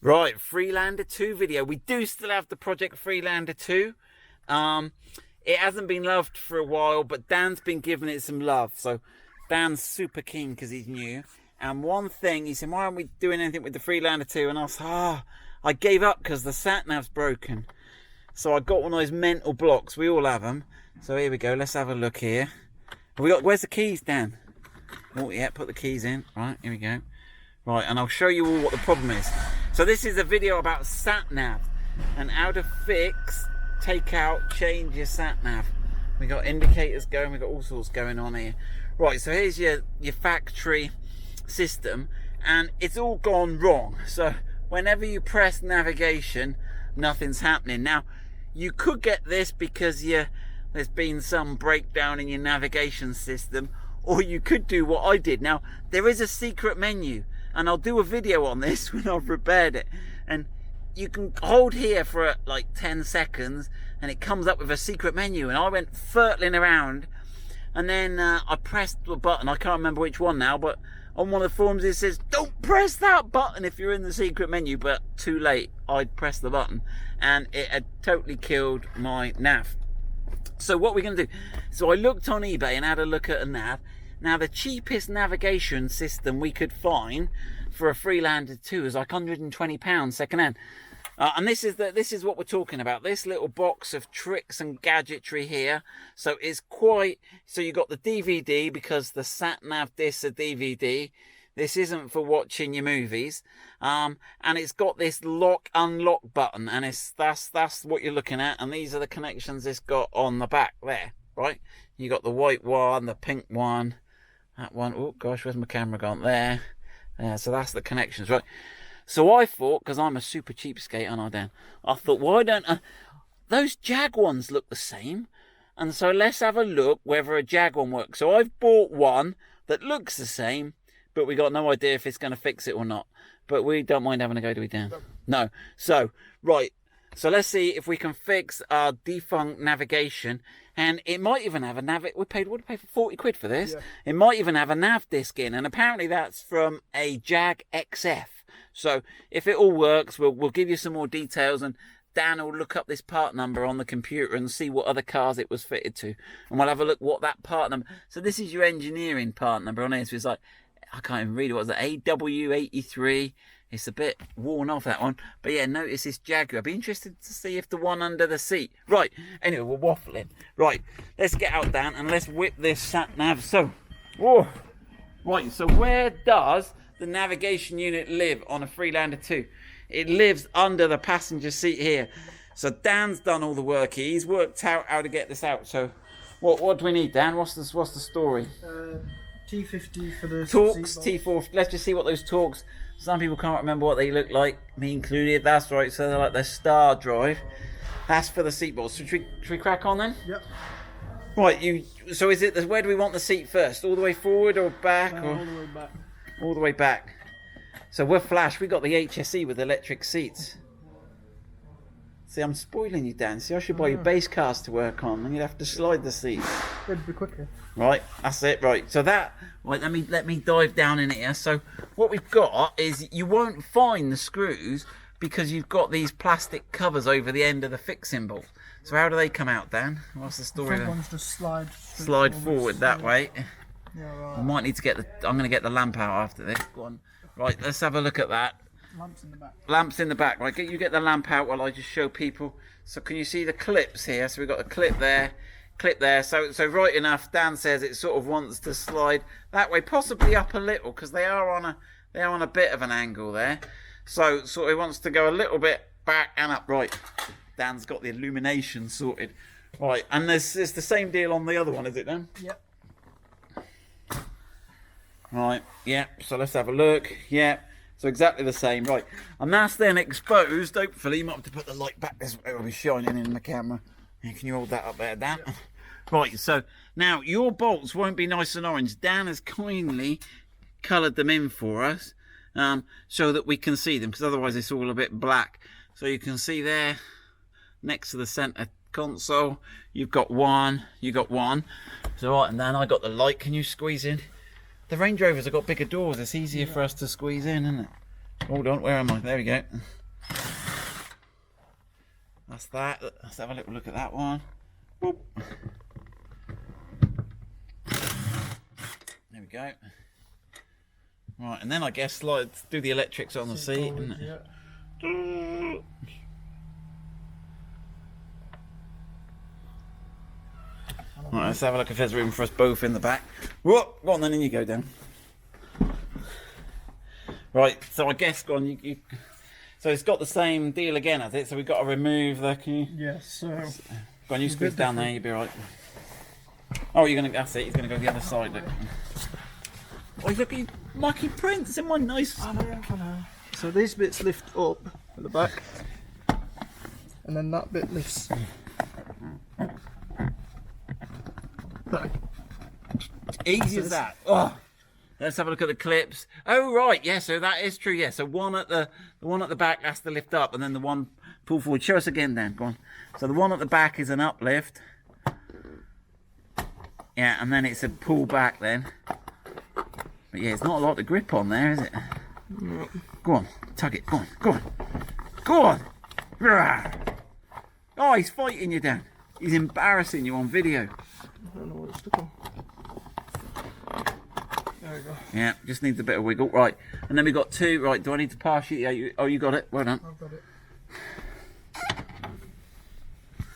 Right, Freelander 2 video. We do still have the Project Freelander 2. It hasn't been loved for a while, but Dan's been giving it some love. So Dan's super keen because he's new. And one thing, he said, why aren't we doing anything with the Freelander 2? And I said, I gave up because the Satnav's broken. So I got one of those mental blocks. We all have them. So here we go. Let's have a look here. Where's the keys, Dan? Oh, yeah, put the keys in. Right, here we go. Right, and I'll show you all what the problem is. So this is a video about Satnav and how to fix, take out, change your Satnav. We got indicators going, we got all sorts going on here. Right, so here's your factory system, and it's all gone wrong. So whenever you press navigation, nothing's happening. Now, you could get this because there's been some breakdown in your navigation system, or you could do what I did. Now, there is a secret menu, and I'll do a video on this when I've repaired it, and you can hold here for like 10 seconds and it comes up with a secret menu. And I went furtling around, and then I pressed the button. I can't remember which one now, but on one of the forums it says don't press that button if you're in the secret menu, but too late. I'd pressed the button and it had totally killed my nav. So what we're going to do, so I looked on eBay and had a look at a nav. Now, the cheapest navigation system we could find for a Freelander 2 is like £120 second-hand. And this is what we're talking about. This little box of tricks and gadgetry here. So it's quite... So you got the DVD, because the Satnav discs are DVD. This isn't for watching your movies. And it's got this lock-unlock button. And that's what you're looking at. And these are the connections it's got on the back there, right? You got the white one, the pink one. That one, oh gosh, where's my camera gone? There. So that's the connections, right? So I thought, because I'm a super cheapskate, aren't I, Dan? I thought, why don't those Jag ones look the same? And so let's have a look whether a Jag one works. So I've bought one that looks the same, but we got no idea if it's going to fix it or not. But we don't mind having a go, do we, Dan? No. So, right. So let's see if we can fix our defunct navigation. And it might even have a nav. What did we pay for 40 quid for this? Yeah. It might even have a nav disc in. And apparently that's from a Jag XF. So if it all works, we'll give you some more details. And Dan will look up this part number on the computer and see what other cars it was fitted to. And we'll have a look what that part number. So this is your engineering part number on here. So it's like, I can't even read it. What was it? AW83. It's a bit worn off, that one. But yeah, notice this Jaguar. I'd be interested to see if the one under the seat. Right, anyway, we're waffling. Right, let's get out, Dan, and let's whip this sat-nav. So, whoa. Right, so where does the navigation unit live on a Freelander 2? It lives under the passenger seat here. So Dan's done all the work. He's worked out how to get this out. So what do we need, Dan? What's the story? T50 for the Torx, T4. Let's just see what those Torx. Some people can't remember what they look like, me included. That's right. So they're like the Star Drive. That's for the seat bolts. So should we crack on then? Yep. Right. So is it? Where do we want the seat first? All the way forward or back? All the way back. All the way back. So we're flash. We got the HSE with electric seats. See, I'm spoiling you, Dan. See, I should buy you base cars to work on, and you'd have to slide the seat. It'd be quicker. Right, that's it. Right, so that. Right, let me dive down in here. So what we've got is you won't find the screws because you've got these plastic covers over the end of the fixing bolt. So how do they come out, Dan? What's the story there? One's just slide forward that way. Yeah, right. I might need to I'm going to get the lamp out after this. Go on. Right, let's have a look at that. Lamps in the back. Lamps in the back. Right, you get the lamp out while I just show people. So can you see the clips here? So we've got a clip there, clip there. So right enough. Dan says it sort of wants to slide that way, possibly up a little, because they are on a bit of an angle there. So sort of wants to go a little bit back and up. Right, Dan's got the illumination sorted. Right, and it's the same deal on the other one, is it, Dan? Yep. Right, yeah. So let's have a look. Yeah. So exactly the same, right? And that's then exposed. Hopefully, you might have to put the light back this way. It'll be shining in the camera. And can you hold that up there, Dan? Yep. Right. So now your bolts won't be nice and orange. Dan has kindly coloured them in for us, so that we can see them. Because otherwise, it's all a bit black. So you can see there, next to the centre console, you've got one. You got one. So right, and then I got the light. Can you squeeze in? The Range Rovers have got bigger doors. It's easier for us to squeeze in, isn't it? Hold on, where am I? There we go. That's that. Let's have a little look at that one. Boop. There we go. Right, and then I guess let's do the electrics on the seat. Yeah. Right, let's have a look if there's room for us both in the back. Whoa, go on then, in you go down. Right, so I guess, go on, so it's got the same deal again, has it? So we've got to remove the, can you? Yes, so... Go on, you squeeze down there, you'll be right. Oh, you're going to, that's it, he's going to go the other side, look. Oh, look, you mucky prints in my nice... I know. So these bits lift up at the back, and then that bit lifts back. Easy as that. Oh. Let's have a look at the clips. Oh right, yeah. So that is true. Yeah. So the one at the back has to lift up, and then the one pull forward. Show us again, Dan. Go on. So the one at the back is an uplift. Yeah, and then it's a pull back then. But yeah, it's not a lot to grip on there, is it? No. Go on, tug it. Go on, go on, go on. Oh, he's fighting you, Dan. He's embarrassing you on video. I don't know what it's stuck on. There we go. Yeah, just needs a bit of wiggle. Right, and then we got two. Right, do I need to pass you? Yeah, you got it. Well done. I've got it.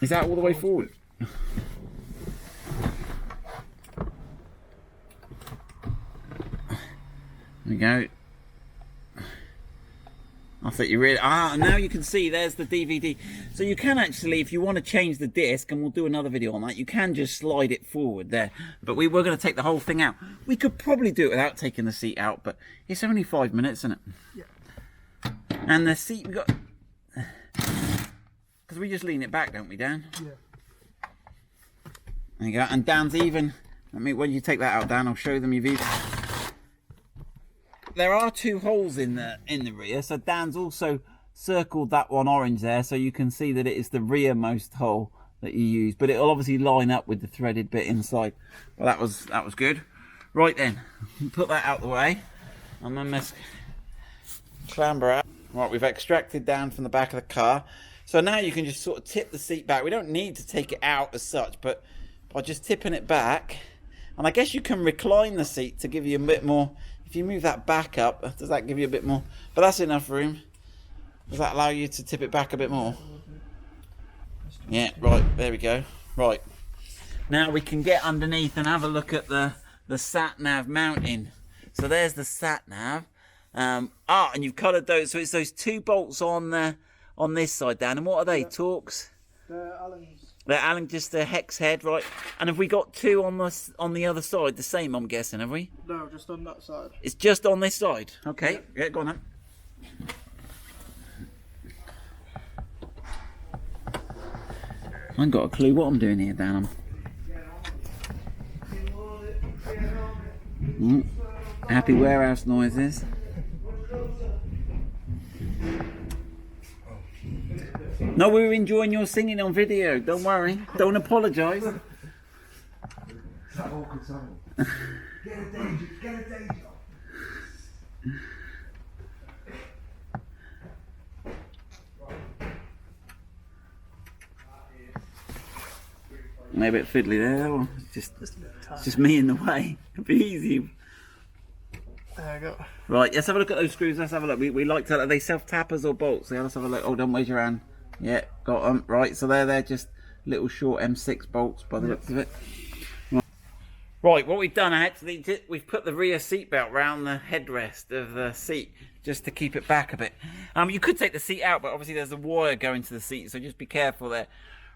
Is that all the way forward? There we go. I thought you really... Ah, now you can see there's the DVD. So you can actually, if you want to change the disc, and we'll do another video on that, you can just slide it forward there. But we were going to take the whole thing out. We could probably do it without taking the seat out, but it's only 5 minutes, isn't it? Yeah. And the seat, we got... Because we just lean it back, don't we, Dan? Yeah. There you go. And Dan's even... I mean, when you take that out, Dan, I'll show them your view. There are two holes in the rear, so Dan's also circled that one orange there, so you can see that it is the rearmost hole that you use, but it'll obviously line up with the threaded bit inside. Well, that was good. Right then, put that out the way, and then let's clamber out. Right, we've extracted Dan from the back of the car, so now you can just sort of tip the seat back. We don't need to take it out as such, but by just tipping it back, and I guess you can recline the seat to give you a bit more. If you move that back up, does that give you a bit more? But that's enough room. Does that allow you to tip it back a bit more? Yeah, right, there we go. Right. Now we can get underneath and have a look at the Satnav mounting. So there's the Satnav. And you've coloured those. So it's those two bolts on this side, Dan. And what are they? Yeah. Torx? They're Allen's. They're Allen, just a hex head, right? And have we got two on the other side, the same, I'm guessing, have we? No, just on that side. It's just on this side. Okay, yeah, go on then. I ain't got a clue what I'm doing here, Dan. Happy warehouse noises. No, we were enjoying your singing on video. Don't worry. Don't apologise. Get a day job. Maybe a bit fiddly there. Or it's just me in the way. It'll be easy. There we go. Right, let's have a look at those screws. Let's have a look. We like to. Are they self-tappers or bolts? Yeah, let's have a look. Oh, don't wave your hand. Yeah, got them. Right, so they're just little short M6 bolts by the looks of it. Right, what we've done actually, we've put the rear seat belt round the headrest of the seat just to keep it back a bit. You could take the seat out, but obviously there's a wire going to the seat, so just be careful there.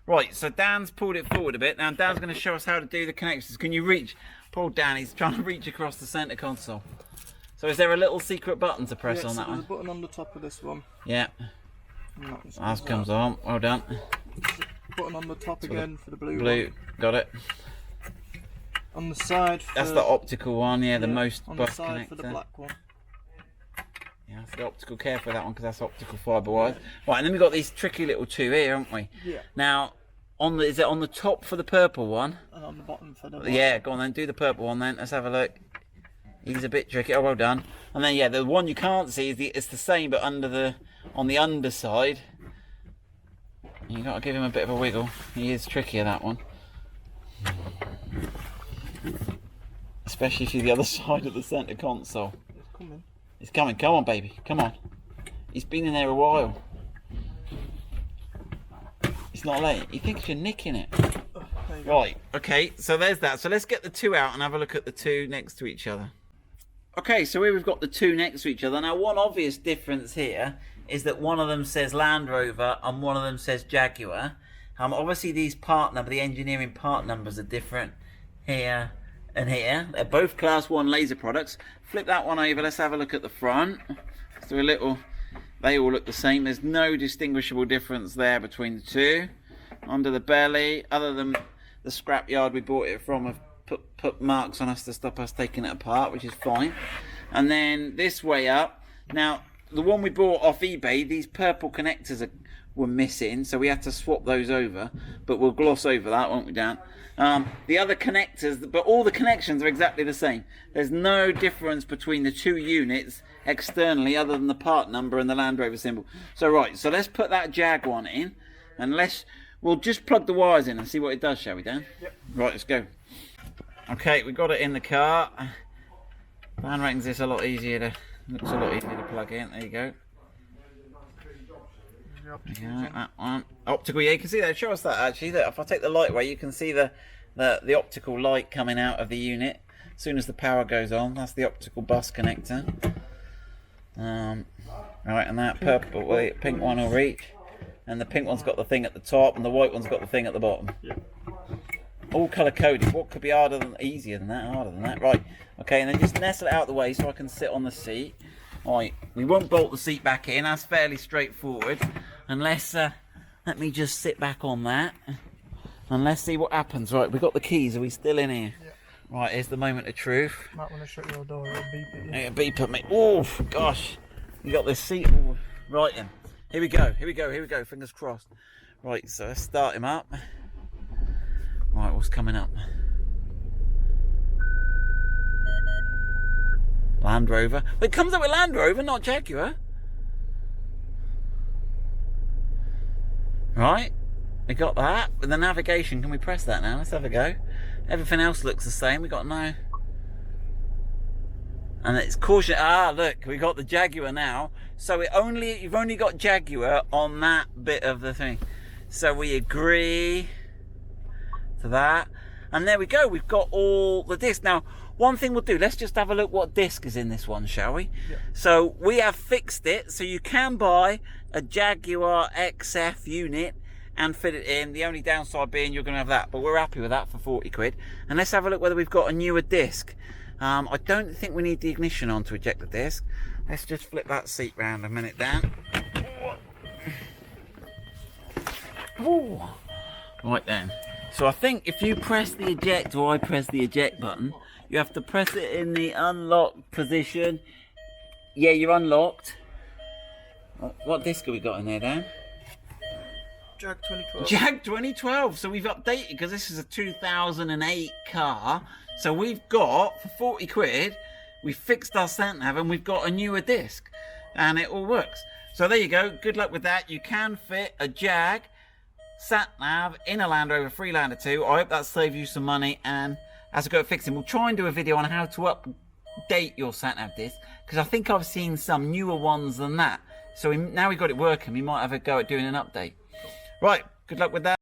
Right, so Dan's pulled it forward a bit. Now Dan's going to show us how to do the connections. Can you reach? Poor Dan, he's trying to reach across the centre console. So is there a little secret button to press on that one? There's a button on the top of this one. Yeah. That comes on. Well done. Button on the top again for the blue one. Got it. On the side that's the optical one, yeah, the most on bus the side connector. for the black one. Yeah, that's the optical. Careful with that one because that's optical fibre wires. Right, and then we've got these tricky little two here, haven't we? Yeah. Now, is it on the top for the purple one? And on the bottom for the black. Yeah, go on then, do the purple one then. Let's have a look. He's a bit tricky. Oh, well done. And then, yeah, the one you can't see is it's the same, but on the underside. You got to give him a bit of a wiggle. He is trickier, that one. Especially if you're the other side of the centre console. It's coming. It's coming. Come on, baby. Come on. He's been in there a while. It's not late. He thinks you're nicking it. Right. Okay. So there's that. So let's get the two out and have a look at the two next to each other. Okay. So here we've got the two next to each other. Now, one obvious difference here is that one of them says Land Rover and one of them says Jaguar. Obviously, these part number, the engineering part numbers are different here and here. They're both Class 1 laser products. Flip that one over. Let's have a look at the front. So they all look the same. There's no distinguishable difference there between the two. Under the belly, other than the scrapyard we bought it from, have put marks on us to stop us taking it apart, which is fine. And then this way up. Now, the one we bought off eBay, these purple connectors were missing, so we had to swap those over, but we'll gloss over that, won't we, Dan? The other connectors, but all the connections are exactly the same. There's no difference between the two units externally other than the part number and the Land Rover symbol. So right, so let's put that Jag one in, and we'll just plug the wires in and see what it does, shall we, Dan? Yep. Right, let's go. Okay, we got it in the car. Dan reckons it's a lot easier looks a lot easier to plug in. There you go. Yeah, that one. Optical, yeah, you can see that. Show us that actually. That if I take the light away, you can see the optical light coming out of the unit as soon as the power goes on. That's the optical bus connector. Right, and that pink one will reach, and the pink one's got the thing at the top, and the white one's got the thing at the bottom. Yeah. All colour coded. What could be easier than that? Harder than that? Right. Okay, and then just nestle it out of the way so I can sit on the seat. Right, we won't bolt the seat back in. That's fairly straightforward. Unless, let me just sit back on that. And let's see what happens. Right, we've got the keys. Are we still in here? Yeah. Right, here's the moment of truth. Might want to shut your door. It'll beep at you. It'll beep at me. Oh, gosh. You got this seat all right then. Here we go. Here we go. Here we go. Fingers crossed. Right, so let's start him up. Right, what's coming up? Land Rover. Well, it comes up with Land Rover, not Jaguar. Right, we got that. With the navigation, can we press that now? Let's have a go. Everything else looks the same. We got no. And it's caution. Ah, look, we got the Jaguar now. So you've only got Jaguar on that bit of the thing. So we agree to that. And there we go. We've got all the discs. Now, one thing we'll do, let's just have a look what disc is in this one, shall we? Yeah. So we have fixed it, so you can buy a Jaguar XF unit and fit it in. The only downside being you're going to have that, but we're happy with that for 40 quid. And let's have a look whether we've got a newer disc. I don't think we need the ignition on to eject the disc. Let's just flip that seat round a minute, Dan. Ooh. Right then. So I think if you press the eject or I press the eject button, you have to press it in the unlocked position. Yeah, you're unlocked. What disc have we got in there, Dan? Jag 2012. Jag 2012. So we've updated because this is a 2008 car. So we've got, for 40 quid, we fixed our Satnav and we've got a newer disc. And it all works. So there you go. Good luck with that. You can fit a Jag Satnav in a Land Rover Freelander 2. I hope that saves you some money. And as I go fixing, we'll try and do a video on how to update your Satnav disc, because I think I've seen some newer ones than that. So now we've got it working, we might have a go at doing an update. Right, good luck with that.